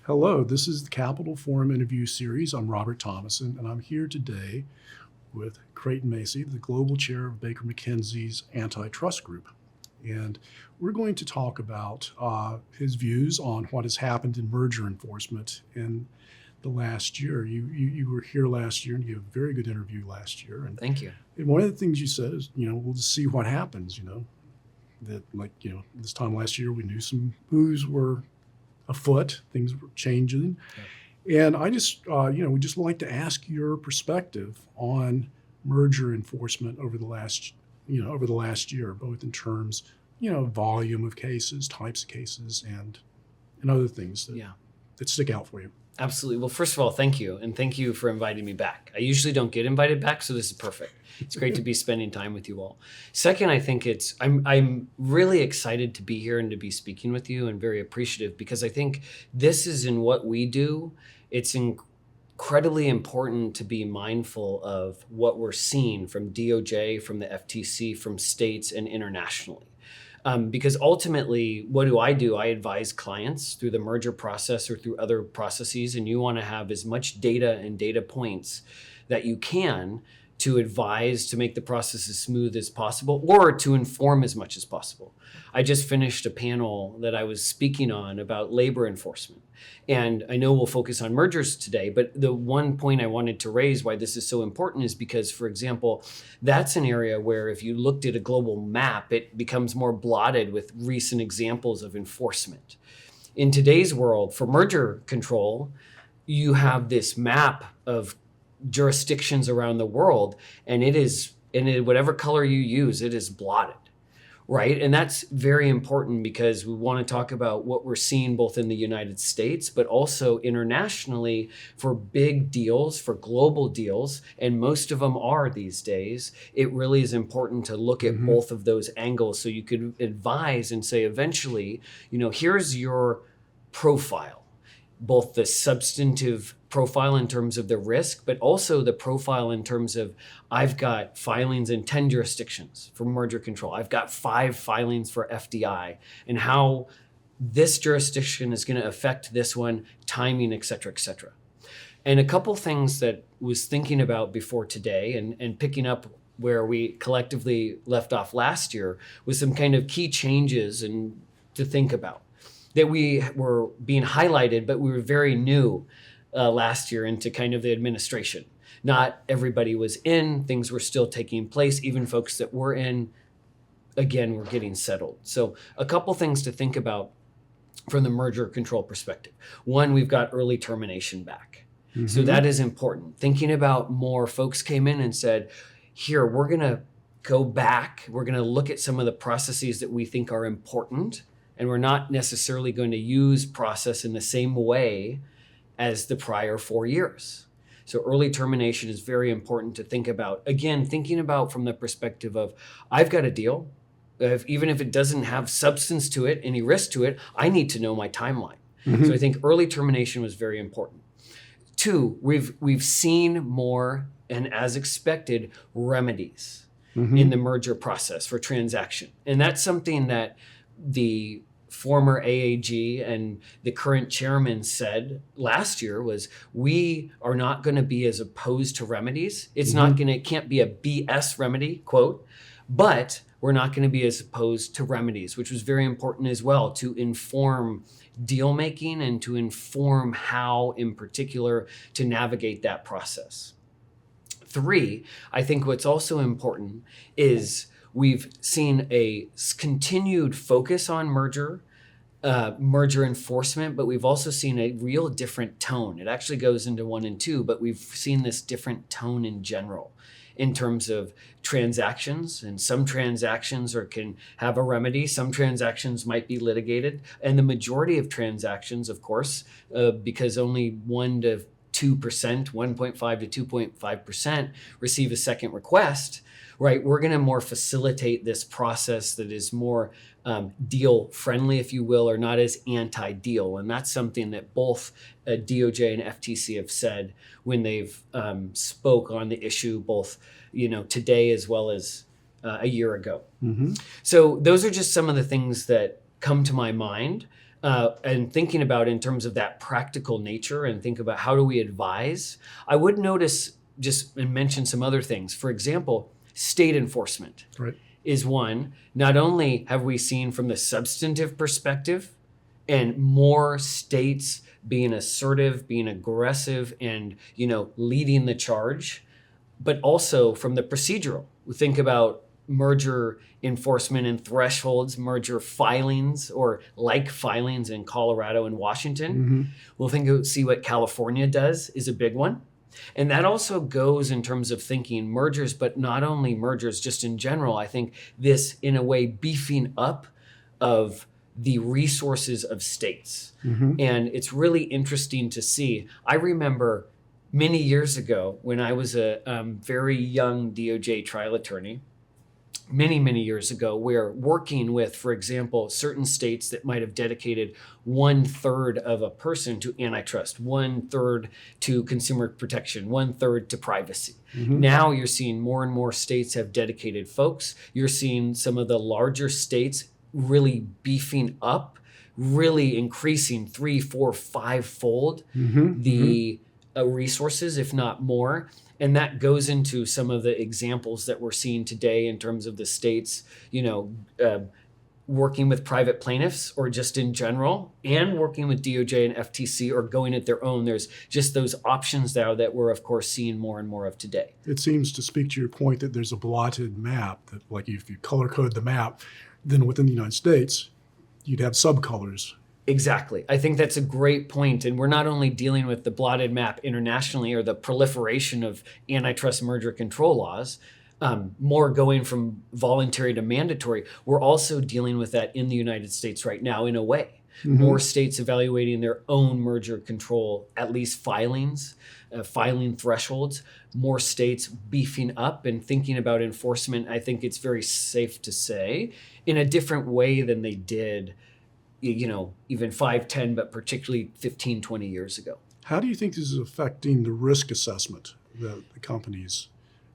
Hello, this is the Capital Forum interview series. I'm Robert Thomason, and I'm here today with Creighton Macy, the Global Chair of Baker McKenzie's Antitrust Group. And we're going to talk about his views on what has happened in merger enforcement in the last year. You were here last year and you gave a very good interview last year. And, Thank you. and one of the things you said is, we'll just see what happens, this time last year we knew some moves were afoot, things were changing. Yeah. And I just, we'd just like to ask your perspective on merger enforcement over the last year, both in terms, volume of cases, types of cases, and other things that stick out for you. Absolutely. Well, first of all, thank you. And thank you for inviting me back. I usually don't get invited back, so this is perfect. It's great to be spending time with you all. Second, I think I'm really excited to be here and to be speaking with you, and very appreciative, because I think this is in what we do. It's incredibly important to be mindful of what we're seeing from DOJ, from the FTC, from states, and internationally. Because ultimately, what do? I advise clients through the merger process or through other processes, and you want to have as much data and data points that you can to advise, to make the process as smooth as possible, or to inform as much as possible. I just finished a panel that I was speaking on about labor enforcement. And I know we'll focus on mergers today, but the one point I wanted to raise why this is so important is because, for example, that's an area where if you looked at a global map, it becomes more blotted with recent examples of enforcement. In today's world, for merger control, you have this map of jurisdictions around the world, and it is, in whatever color you use, it is blotted, right? And that's very important because we want to talk about what we're seeing both in the United States, but also internationally for big deals, for global deals, and most of them are these days. It really is important to look at both of those angles so you could advise and say, eventually, here's your profile, both the substantive profile in terms of the risk, but also the profile in terms of, I've got filings in 10 jurisdictions for merger control. I've got 5 filings for FDI, and how this jurisdiction is going to affect this one, timing, et cetera, et cetera. And a couple things that was thinking about before today and picking up where we collectively left off last year was some kind of key changes and to think about that we were being highlighted, but we were very new last year into kind of the administration. Not everybody was in, things were still taking place. Even folks that were in, again, were getting settled. So a couple things to think about from the merger control perspective. One, we've got early termination back. So that is important. Thinking about more folks came in and said, here, we're going to go back. We're going to look at some of the processes that we think are important, and we're not necessarily going to use process in the same way as the prior 4 years. So early termination is very important to think about. Again, thinking about from the perspective of, I've got a deal. Even if it doesn't have substance to it, any risk to it, I need to know my timeline. So I think early termination was very important. 2, we've seen more, and as expected, remedies in the merger process for transaction. And that's something that the former AAG and the current chairman said last year was, we are not going to be as opposed to remedies. It's it can't be a BS remedy, quote, but we're not going to be as opposed to remedies, which was very important as well to inform deal making and to inform how, in particular, to navigate that process. 3, I think what's also important is we've seen a continued focus on merger enforcement, but we've also seen a real different tone. It actually goes into 1 and 2, but we've seen this different tone in general in terms of transactions. And some transactions can have a remedy. Some transactions might be litigated. And the majority of transactions, of course, because only 1 to 2%, 1.5 to 2.5% receive a second request, right? We're going to more facilitate this process that is more deal friendly, if you will, or not as anti-deal. And that's something that both DOJ and FTC have said when they've spoke on the issue, both today as well as a year ago. So those are just some of the things that come to my mind. and thinking about in terms of that practical nature and think about how do we advise, I would notice just and mention some other things. For example, state enforcement Right. is one. Not only have we seen from the substantive perspective and more states being assertive, being aggressive, and leading the charge, but also from the procedural. We think about merger enforcement and thresholds, merger filings or like filings in Colorado and Washington. Mm-hmm. We'll see what California does is a big one. And that also goes in terms of thinking mergers, but not only mergers, just in general. I think this, in a way, beefing up of the resources of states. Mm-hmm. And it's really interesting to see. I remember many years ago when I was a very young DOJ trial attorney, many years ago, we're working with, for example, certain states that might have dedicated 1/3 of a person to antitrust, 1/3 to consumer protection, 1/3 to privacy. Mm-hmm. Now you're seeing more and more states have dedicated folks. You're seeing some of the larger states really beefing up, really increasing 3, 4, 5-fold Mm-hmm. the resources, if not more. And that goes into some of the examples that we're seeing today in terms of the states, working with private plaintiffs or just in general, and working with DOJ and FTC or going at their own. There's just those options now that we're, of course, seeing more and more of today. It seems to speak to your point that there's a blotted map, that like if you color code the map, then within the United States, you'd have subcolors. Exactly. I think that's a great point. And we're not only dealing with the blotted map internationally or the proliferation of antitrust merger control laws, more going from voluntary to mandatory. We're also dealing with that in the United States right now in a way. Mm-hmm. More states evaluating their own merger control, at least filings, filing thresholds, more states beefing up and thinking about enforcement. I think it's very safe to say in a different way than they did even 5, 10, but particularly 15, 20 years ago. How do you think this is affecting the risk assessment that the companies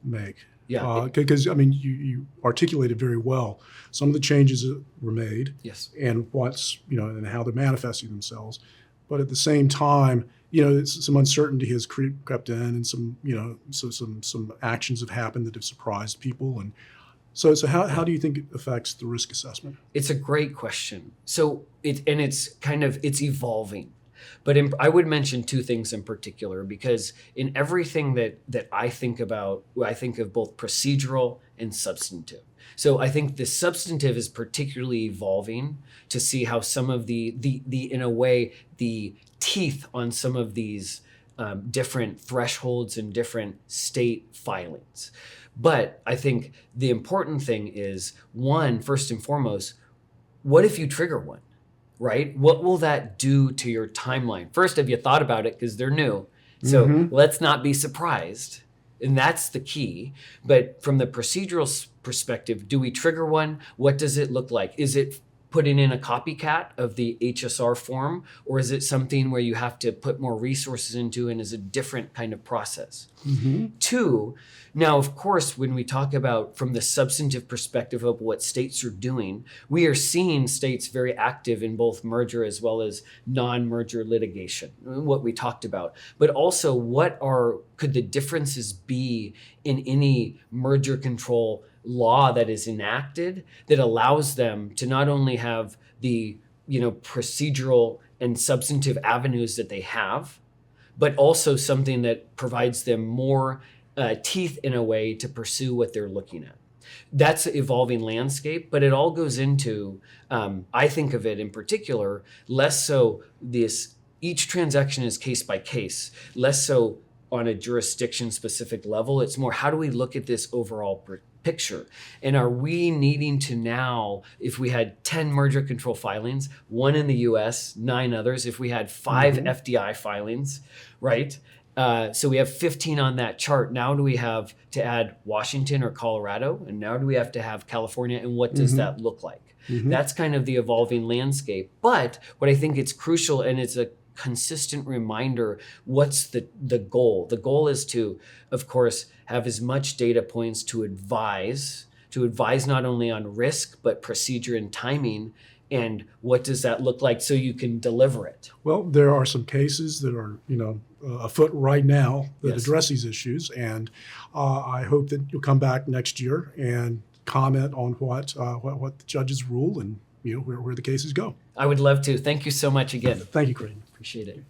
make? Yeah. Because, you articulated very well some of the changes that were made. Yes. And and how they're manifesting themselves. But at the same time, some uncertainty has crept in, and some actions have happened that have surprised people. And so how do you think it affects the risk assessment? It's a great question. So it's evolving. But I would mention two things in particular, because in everything that I think about, I think of both procedural and substantive. So I think the substantive is particularly evolving to see how some of the in a way, the teeth on some of these different thresholds and different state filings. But I think the important thing is, one, first and foremost, what if you trigger one, right? What will that do to your timeline? First, have you thought about it? Because they're new. So let's not be surprised. And that's the key. But from the procedural perspective, do we trigger one? What does it look like? Is it putting in a copycat of the HSR form, or is it something where you have to put more resources into and is a different kind of process? Mm-hmm. Two, now, of course, when we talk about from the substantive perspective of what states are doing, we are seeing states very active in both merger as well as non-merger litigation, what we talked about. But also, could the differences be in any merger control law that is enacted that allows them to not only have the procedural and substantive avenues that they have, but also something that provides them more teeth in a way to pursue what they're looking at. That's an evolving landscape, but it all goes into, I think of it in particular, less so each transaction is case by case, less so on a jurisdiction specific level. It's more, how do we look at this overall picture? And are we needing to now, if we had 10 merger control filings, 1 in the US, 9 others, if we had 5 FDI filings, right? So we have 15 on that chart. Now do we have to add Washington or Colorado? And now do we have to have California? And what does that look like? That's kind of the evolving landscape. But what I think it's crucial, and it's a consistent reminder, what's the goal? The goal is to, of course, have as much data points to advise not only on risk, but procedure and timing, and what does that look like so you can deliver it? Well, there are some cases that are, afoot right now that Yes. address these issues, and I hope that you'll come back next year and comment on what the judges rule and where the cases go. I would love to. Thank you so much again. Thank you, Creighton. Appreciate it.